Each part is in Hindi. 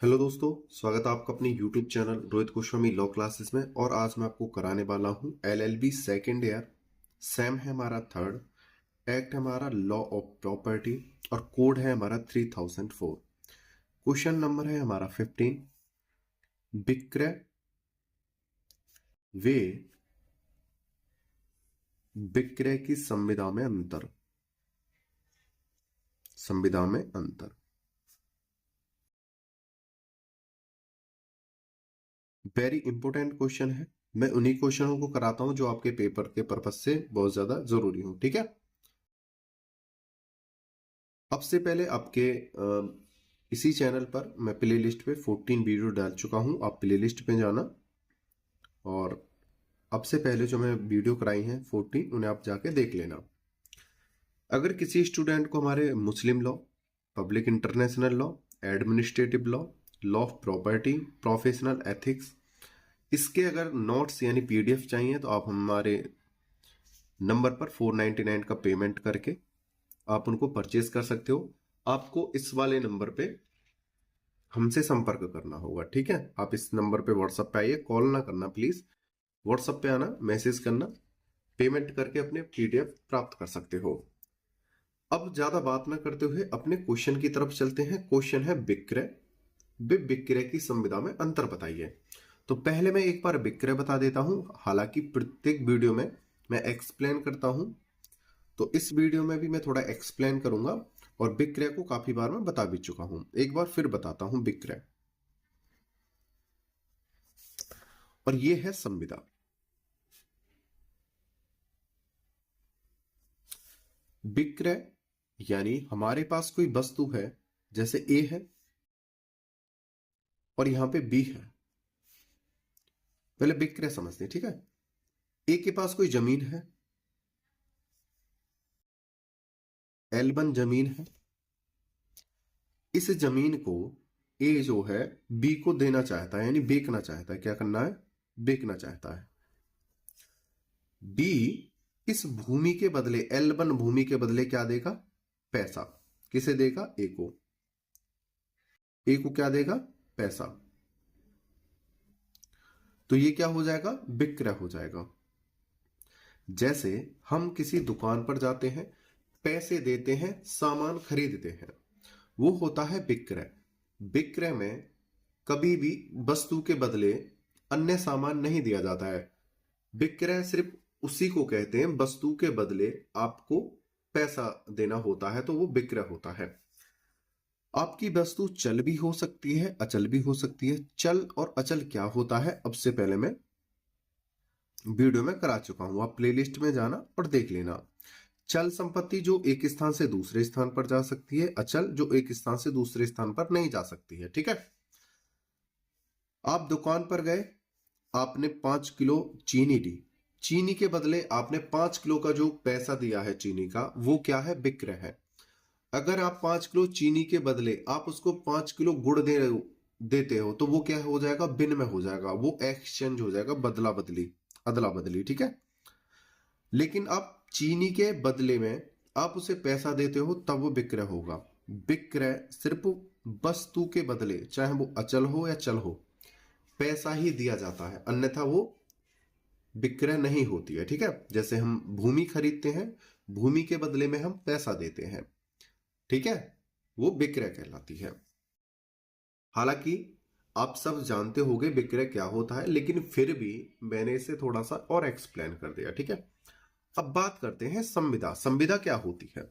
हेलो दोस्तों, स्वागत है आपका अपने YouTube channel Rohit Goswami law classes में। और आज मैं आपको कराने वाला हूं LLB सेकेंड ईयर। सेम है हमारा थर्ड। एक्ट है हमारा लॉ ऑफ प्रॉपर्टी और कोड है हमारा 3004। क्वेश्चन नंबर है हमारा 15। विक्रय वे विक्रय की संविदा में अंतर। संविदा में अंतर वेरी इंपॉर्टेंट क्वेश्चन है। मैं उन्हीं क्वेश्चनों को कराता हूं जो आपके पेपर के पर्पज से बहुत ज्यादा जरूरी हो। ठीक है, अब से पहले आपके इसी चैनल पर मैं प्ले लिस्ट पे 14 वीडियो डाल चुका हूं। आप प्ले लिस्ट पे जाना और अब से पहले जो मैं वीडियो कराई हैं 14, उन्हें आप जाके देख लेना। अगर किसी स्टूडेंट को हमारे मुस्लिम law, public international law, administrative law, law of property, professional ethics, इसके अगर नोट्स यानी PDF चाहिए तो आप हमारे नंबर पर 499 का पेमेंट करके आप उनको परचेज कर सकते हो। आपको इस वाले नंबर पे हमसे संपर्क करना होगा। ठीक है, आप इस नंबर पे व्हाट्सएप पे आइए, कॉल ना करना प्लीज, व्हाट्सएप पे आना, मैसेज करना, पेमेंट करके अपने PDF प्राप्त कर सकते हो। अब ज्यादा बात ना करते हुए अपने क्वेश्चन की तरफ चलते हैं। क्वेश्चन है विक्रय विक्रय की संविदा में अंतर बताइए। तो पहले मैं एक बार विक्रय बता देता हूं, हालांकि प्रत्येक वीडियो में मैं एक्सप्लेन करता हूं, तो इस वीडियो में भी मैं थोड़ा एक्सप्लेन करूंगा। और विक्रय को काफी बार मैं बता भी चुका हूं, एक बार फिर बताता हूं विक्रय। और ये है संविदा। विक्रय यानी हमारे पास कोई वस्तु है, जैसे A है और यहां पे B है। पहले विक्रय समझते हैं। ठीक है, A के पास कोई जमीन है, L1 जमीन है। इस जमीन को A जो है B को देना चाहता है, यानी बेचना चाहता है। क्या करना है? बेचना चाहता है। B इस भूमि के बदले, L1 भूमि के बदले क्या देगा? पैसा। किसे देगा? A को। A को क्या देगा? पैसा। तो ये क्या हो जाएगा? विक्रय हो जाएगा। जैसे हम किसी दुकान पर जाते हैं, पैसे देते हैं, सामान खरीदते हैं, वो होता है विक्रय। विक्रय में कभी भी वस्तु के बदले अन्य सामान नहीं दिया जाता है। विक्रय सिर्फ उसी को कहते हैं, वस्तु के बदले आपको पैसा देना होता है, तो वो विक्रय होता है। आपकी वस्तु चल भी हो सकती है, अचल भी हो सकती है। चल और अचल क्या होता है, अब से पहले मैं वीडियो में करा चुका हूं, आप प्लेलिस्ट में जाना और देख लेना। चल संपत्ति जो एक स्थान से दूसरे स्थान पर जा सकती है, अचल जो एक स्थान से दूसरे स्थान पर नहीं जा सकती है। ठीक है, आप दुकान पर गए, आपने 5 किलो चीनी दी। चीनी के बदले आपने 5 किलो का जो पैसा दिया है चीनी का, वो क्या है? विक्रय है। अगर आप 5 किलो चीनी के बदले आप उसको 5 किलो गुड़ देते हो, तो वो क्या हो जाएगा? विनिमय हो जाएगा, वो एक्सचेंज हो जाएगा, बदला बदली, अदला बदली। ठीक है, लेकिन आप चीनी के बदले में आप उसे पैसा देते हो, तब वो विक्रय होगा। विक्रय सिर्फ वस्तु के बदले, चाहे वो अचल हो या चल हो, पैसा ही दिया जाता है, अन्यथा वो विक्रय नहीं होती है। ठीक है, जैसे हम भूमि खरीदते हैं, भूमि के बदले में हम पैसा देते हैं। ठीक है, वो विक्रय कहलाती है। हालांकि आप सब जानते होंगे विक्रय क्या होता है, लेकिन फिर भी मैंने इसे थोड़ा सा और एक्सप्लेन कर दिया। ठीक है, अब बात करते हैं संविदा। संविदा क्या होती है?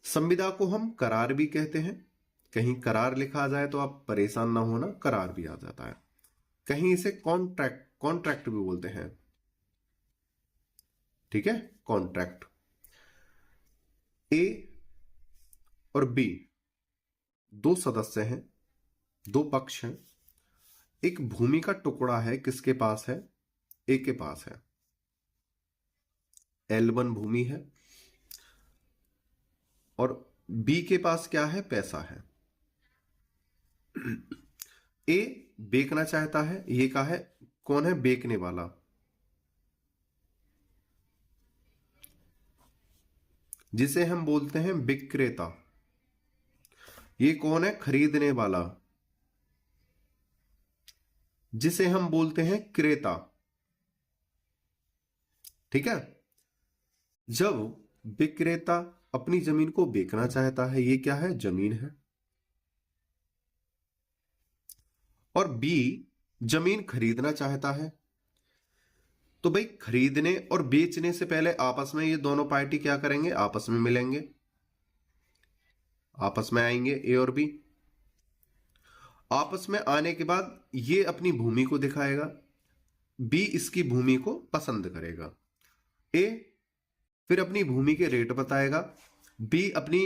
संविदा को हम करार भी कहते हैं। कहीं करार लिखा आ जाए तो आप परेशान ना होना, करार भी आ जाता है। कहीं इसे कॉन्ट्रैक्ट कॉन्ट्रैक्ट भी बोलते हैं। ठीक है, कॉन्ट्रैक्ट। ए और बी दो सदस्य हैं, दो पक्ष हैं। एक भूमि का टुकड़ा है, किसके पास है? ए के पास है। L1 भूमि है और बी के पास क्या है? पैसा है। ए बेचना चाहता है, ये का है, कौन है बेचने वाला? जिसे हम बोलते हैं विक्रेता। ये कौन है? खरीदने वाला, जिसे हम बोलते हैं क्रेता। ठीक है। जब विक्रेता अपनी जमीन को बेचना चाहता है, ये क्या है? जमीन है। और बी जमीन खरीदना चाहता है, तो भाई खरीदने और बेचने से पहले आपस में ये दोनों पार्टी क्या करेंगे? आपस में मिलेंगे, आपस में आएंगे ए और बी। आपस में आने के बाद ये अपनी भूमि को दिखाएगा, बी इसकी भूमि को पसंद करेगा। ए फिर अपनी भूमि के रेट बताएगा, बी अपनी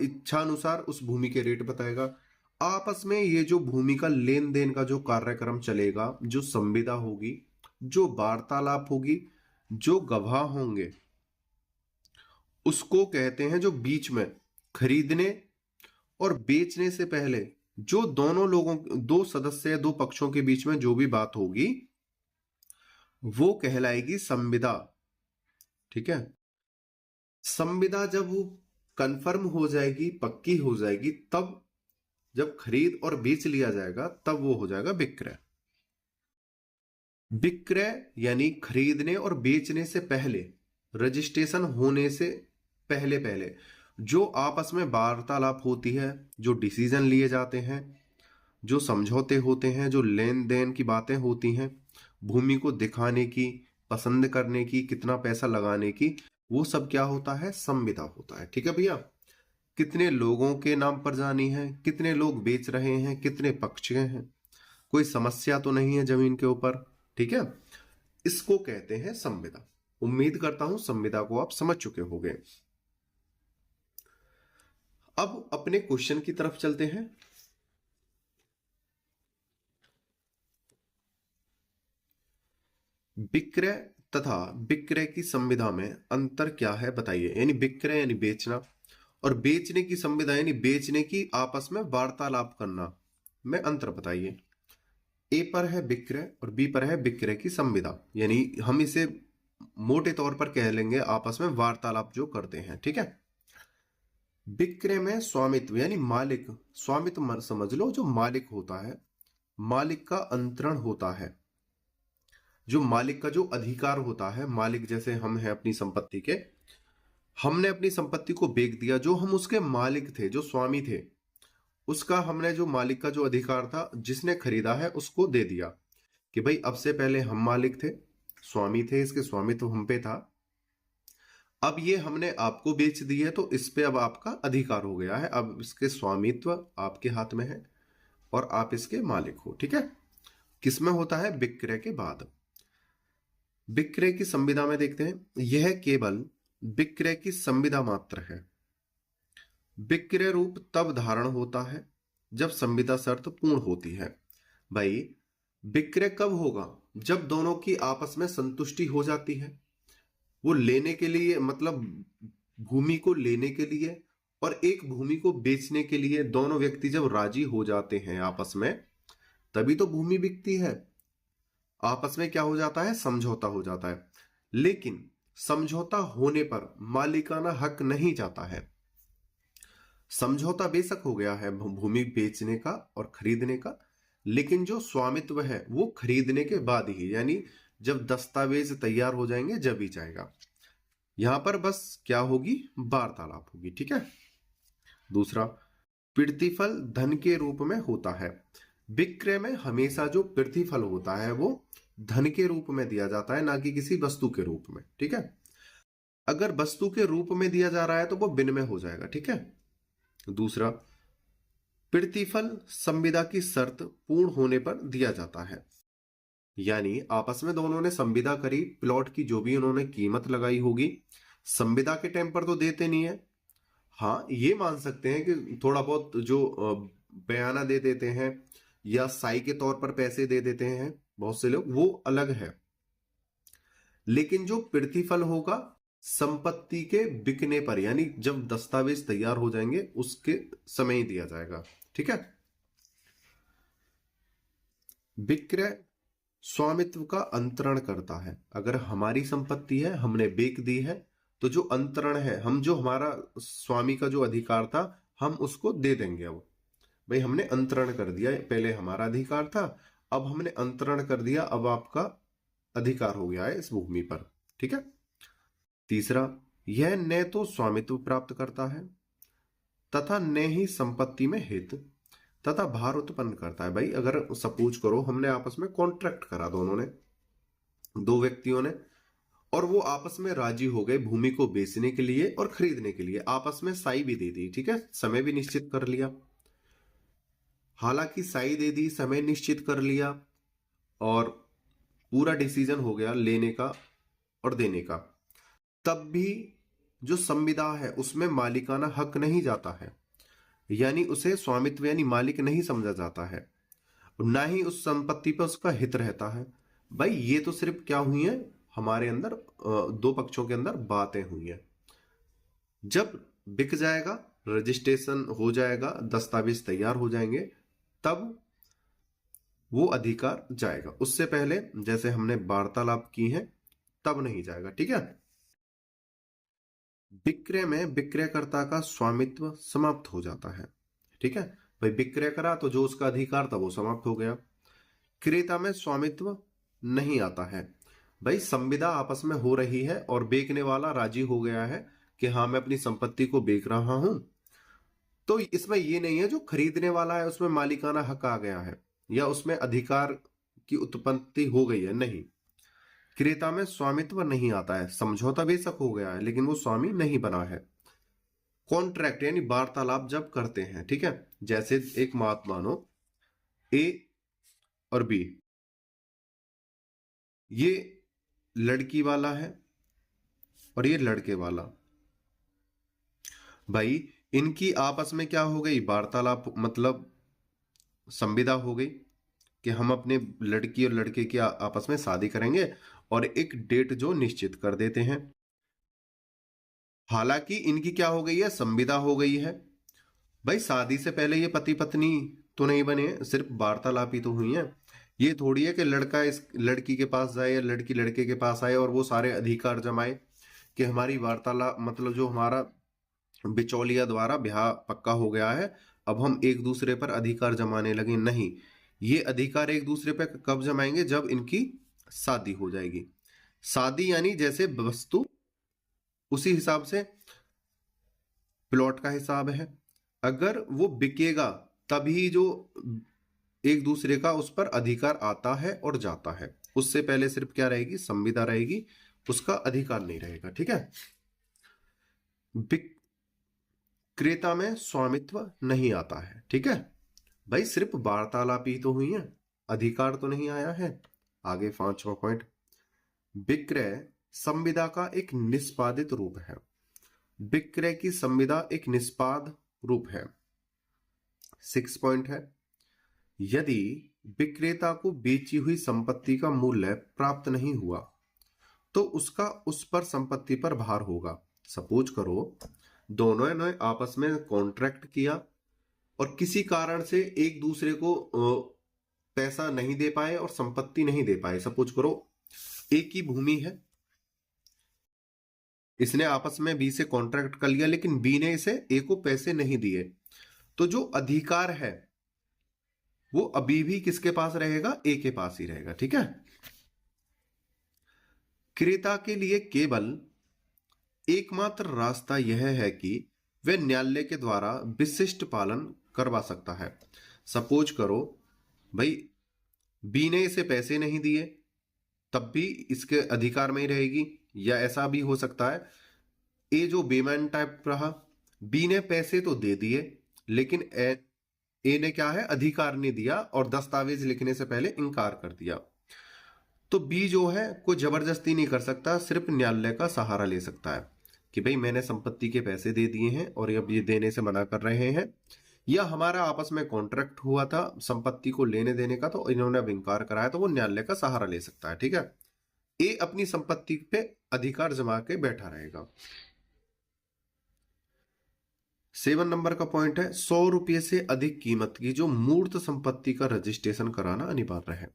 इच्छा अनुसार उस भूमि के रेट बताएगा। आपस में ये जो भूमि का लेन देन का जो कार्यक्रम चलेगा, जो संविदा होगी, जो वार्तालाप होगी, जो गवाह होंगे, उसको कहते हैं, जो बीच में खरीदने और बेचने से पहले जो दोनों लोगों, दो सदस्य, दो पक्षों के बीच में जो भी बात होगी वो कहलाएगी संविदा। ठीक है। संविदा जब वो कंफर्म हो जाएगी, पक्की हो जाएगी, तब जब खरीद और बेच लिया जाएगा तब वो हो जाएगा विक्रय। विक्रय यानी खरीदने और बेचने से पहले, रजिस्ट्रेशन होने से पहले पहले जो आपस में वार्तालाप होती है, जो डिसीजन लिए जाते हैं, जो समझौते होते हैं, जो लेन देन की बातें होती हैं, भूमि को दिखाने की, पसंद करने की, कितना पैसा लगाने की, वो सब क्या होता है? संविदा होता है। ठीक है भैया। कितने लोगों के नाम पर जानी है, कितने लोग बेच रहे हैं, कितने पक्ष हैं, कोई समस्या तो नहीं है जमीन के ऊपर। ठीक है। इसको कहते हैं संविदा। उम्मीद करता हूं संविदा को आप समझ चुके होंगे। अब अपने क्वेश्चन की तरफ चलते हैं। विक्रय तथा विक्रय की संविदा में अंतर क्या है बताइए। यानी विक्रय यानी बेचना, और बेचने की संविदा यानी बेचने की आपस में वार्तालाप करना, में अंतर बताइए। ए पर है विक्रय और बी पर है विक्रय की संविदा, यानी हम इसे मोटे तौर पर कह लेंगे आपस में वार्तालाप जो करते हैं। ठीक है। विक्रय में स्वामित्व यानी मालिक, स्वामित्व समझ लो, जो मालिक होता है, मालिक का अंतरण होता है, जो मालिक का जो अधिकार होता है। मालिक जैसे हम हैं अपनी संपत्ति के, हमने अपनी संपत्ति को बेच दिया, जो हम उसके मालिक थे, जो स्वामी थे, उसका हमने जो मालिक का जो अधिकार था, जिसने खरीदा है, उसको दे दिया कि भाई अब से पहले हम मालिक थे, स्वामी थे, इसके स्वामित्व हम पे था, अब ये हमने आपको बेच दी है, तो इस पे अब आपका अधिकार हो गया है, अब इसके स्वामित्व आपके हाथ में है और आप इसके मालिक हो। ठीक है। किसमें होता है? विक्रय के बाद। विक्रय की संविदा में देखते हैं, यह केवल विक्रय की संविदा मात्र है। विक्रय रूप तब धारण होता है जब संविदा शर्त पूर्ण होती है। भाई विक्रय कब होगा? जब दोनों की आपस में संतुष्टि हो जाती है, वो लेने के लिए, मतलब भूमि को लेने के लिए और एक भूमि को बेचने के लिए दोनों व्यक्ति जब राजी हो जाते हैं आपस में, तभी तो भूमि बिकती है। आपस में क्या हो जाता है? समझौता हो जाता है। लेकिन समझौता होने पर मालिकाना हक नहीं जाता है। समझौता बेशक हो गया है भूमि बेचने का और खरीदने का, लेकिन जो स्वामित्व है वो खरीदने के बाद ही, यानी जब दस्तावेज तैयार हो जाएंगे जब ही जाएगा। यहां पर बस क्या होगी? वार्तालाप होगी। ठीक है। दूसरा, प्रतिफल धन के रूप में होता है। विक्रय में हमेशा जो प्रतिफल होता है वो धन के रूप में दिया जाता है, ना कि किसी वस्तु के रूप में। ठीक है। अगर वस्तु के रूप में दिया जा रहा है तो वो विनिमय हो जाएगा। ठीक है। दूसरा, प्रतिफल संविदा की शर्त पूर्ण होने पर दिया जाता है। यानी आपस में दोनों ने संविदा करी, प्लॉट की जो भी उन्होंने कीमत लगाई होगी, संविदा के टाइम पर तो देते नहीं है। हाँ, ये मान सकते हैं कि थोड़ा बहुत जो बयाना दे देते हैं या साई के तौर पर पैसे दे देते हैं बहुत से लोग, वो अलग है। लेकिन जो प्रतिफल होगा संपत्ति के बिकने पर, यानी जब दस्तावेज तैयार हो जाएंगे उसके समय ही दिया जाएगा। ठीक है। विक्रय स्वामित्व का अंतरण करता है। अगर हमारी संपत्ति है, हमने बेच दी है, तो जो अंतरण है, हम जो हमारा स्वामी का जो अधिकार था हम उसको दे देंगे। अब भाई हमने अंतरण कर दिया, पहले हमारा अधिकार था, अब हमने अंतरण कर दिया, अब आपका अधिकार हो गया है इस भूमि पर। ठीक है। तीसरा, यह न तो स्वामित्व प्राप्त करता है तथा न ही संपत्ति में हित तथा भार उत्पन्न करता है। भाई अगर सपोज करो हमने आपस में कॉन्ट्रैक्ट करा, दोनों ने, दो व्यक्तियों ने, और वो आपस में राजी हो गए भूमि को बेचने के लिए और खरीदने के लिए, आपस में साई भी दे दी, ठीक है, समय भी निश्चित कर लिया। हालांकि साई दे दी, समय निश्चित कर लिया और पूरा डिसीजन हो गया लेने का और देने का, तब भी जो संविदा है उसमें मालिकाना हक नहीं जाता है, यानी उसे स्वामित्व यानी मालिक नहीं समझा जाता है, ना ही उस संपत्ति पर उसका हित रहता है। भाई ये तो सिर्फ क्या हुई है, हमारे अंदर दो पक्षों के अंदर बातें हुई है। जब बिक जाएगा, रजिस्ट्रेशन हो जाएगा, दस्तावेज तैयार हो जाएंगे, तब वो अधिकार जाएगा। उससे पहले जैसे हमने वार्तालाप की है तब नहीं जाएगा। ठीक है। विक्रय में विक्रयकर्ता का स्वामित्व समाप्त हो जाता है। ठीक है भाई, विक्रय करा तो जो उसका अधिकार था वो समाप्त हो गया। क्रेता में स्वामित्व नहीं आता है। भाई संविदा आपस में हो रही है और बेचने वाला राजी हो गया है कि हाँ मैं अपनी संपत्ति को बेच रहा हूं, तो इसमें ये नहीं है जो खरीदने वाला है उसमें मालिकाना हक आ गया है या उसमें अधिकार की उत्पत्ति हो गई है, नहीं। क्रेता में स्वामित्व नहीं आता है, समझौता बेशक हो गया है लेकिन वो स्वामी नहीं बना है। कॉन्ट्रैक्ट यानी वार्तालाप जब करते हैं, ठीक है, जैसे एक बात मानो, ए और बी, ये लड़की वाला है और ये लड़के वाला। भाई इनकी आपस में क्या हो गई, वार्तालाप, मतलब संविदा हो गई कि हम अपने लड़की और लड़के की आपस में शादी करेंगे और एक डेट जो निश्चित कर देते हैं। हालांकि इनकी क्या हो गई है, संविदा हो गई है। भाई शादी से पहले ये पति पत्नी तो नहीं बने, सिर्फ वार्तालाप ही तो हुई है। ये थोड़ी है कि लड़का इस लड़की के पास जाए या लड़की लड़के के पास आए और वो सारे अधिकार जमाए कि हमारी वार्तालाप, मतलब जो हमारा बिचौलिया द्वारा ब्याह पक्का हो गया है, अब हम एक दूसरे पर अधिकार जमाने लगे। नहीं, ये अधिकार एक दूसरे पर कब जमाएंगे, जब इनकी शादी हो जाएगी। शादी यानी जैसे वस्तु, उसी हिसाब से प्लॉट का हिसाब है। अगर वो बिकेगा तभी जो एक दूसरे का उस पर अधिकार आता है और जाता है, उससे पहले सिर्फ क्या रहेगी, संविदा रहेगी, उसका अधिकार नहीं रहेगा। ठीक है। क्रेता में स्वामित्व नहीं आता है। ठीक है भाई, सिर्फ वार्तालाप ही तो हुई है, अधिकार तो नहीं आया है। आगे 5वां पॉइंट, विक्रय संविदा का एक निष्पादित रूप है। विक्रय की संविदा एक निष्पाद रूप है। 6 पॉइंट है, यदि विक्रेता को बेची हुई संपत्ति का मूल्य प्राप्त नहीं हुआ तो उसका उस पर संपत्ति पर भार होगा। सपोज करो दोनों ने आपस में कॉन्ट्रैक्ट किया और किसी कारण से एक दूसरे को पैसा नहीं दे पाए और संपत्ति नहीं दे पाए। सपोज करो एक ही भूमि है, इसने आपस में बी से कॉन्ट्रैक्ट कर लिया लेकिन बी ने इसे ए को पैसे नहीं दिए, तो जो अधिकार है वो अभी भी किसके पास रहेगा, ए के पास ही रहेगा। ठीक है। क्रेता के लिए केवल एकमात्र रास्ता यह है कि वह न्यायालय के द्वारा विशिष्ट पालन करवा सकता है। सपोज करो भाई बी ने इसे पैसे नहीं दिए, तब भी इसके अधिकार में ही रहेगी, या ऐसा भी हो सकता है ए जो बेमैन टाइप रहा, बी ने पैसे तो दे दिए लेकिन ए ने क्या है, अधिकार नहीं दिया और दस्तावेज लिखने से पहले इनकार कर दिया। तो बी जो है कोई जबरदस्ती नहीं कर सकता, सिर्फ न्यायालय का सहारा ले सकता है कि भाई मैंने संपत्ति के पैसे दे दिए हैं और अब ये देने से मना कर रहे हैं, या हमारा आपस में कॉन्ट्रैक्ट हुआ था संपत्ति को लेने देने का तो इन्होंने अब इनकार कराया, तो वो न्यायालय का सहारा ले सकता है। ठीक है। ए अपनी संपत्ति पे अधिकार जमा के बैठा रहेगा। 7 नंबर का पॉइंट है, 100 रुपये से अधिक कीमत की जो मूर्त संपत्ति का रजिस्ट्रेशन कराना अनिवार्य है।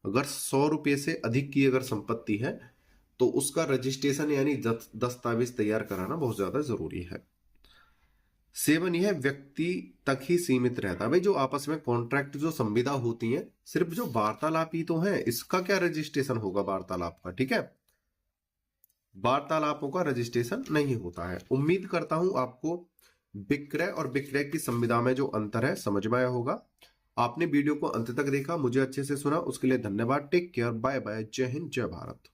अगर 100 रुपये से अधिक की अगर संपत्ति है तो उसका रजिस्ट्रेशन यानी दस्तावेज तैयार कराना बहुत ज्यादा जरूरी है। सेवन यह व्यक्ति तक ही सीमित रहता है। भाई जो आपस में कॉन्ट्रैक्ट जो संविदा होती है, सिर्फ जो वार्तालाप ही तो है, इसका क्या रजिस्ट्रेशन होगा वार्तालाप का, ठीक है। वार्तालापों का रजिस्ट्रेशन नहीं होता है। उम्मीद करता हूं आपको विक्रय और विक्रय की संविदा में जो अंतर है समझ में आया होगा। आपने वीडियो को अंत तक देखा, मुझे अच्छे से सुना, उसके लिए धन्यवाद। टेक केयर, बाय बाय, जय हिंद, जय भारत।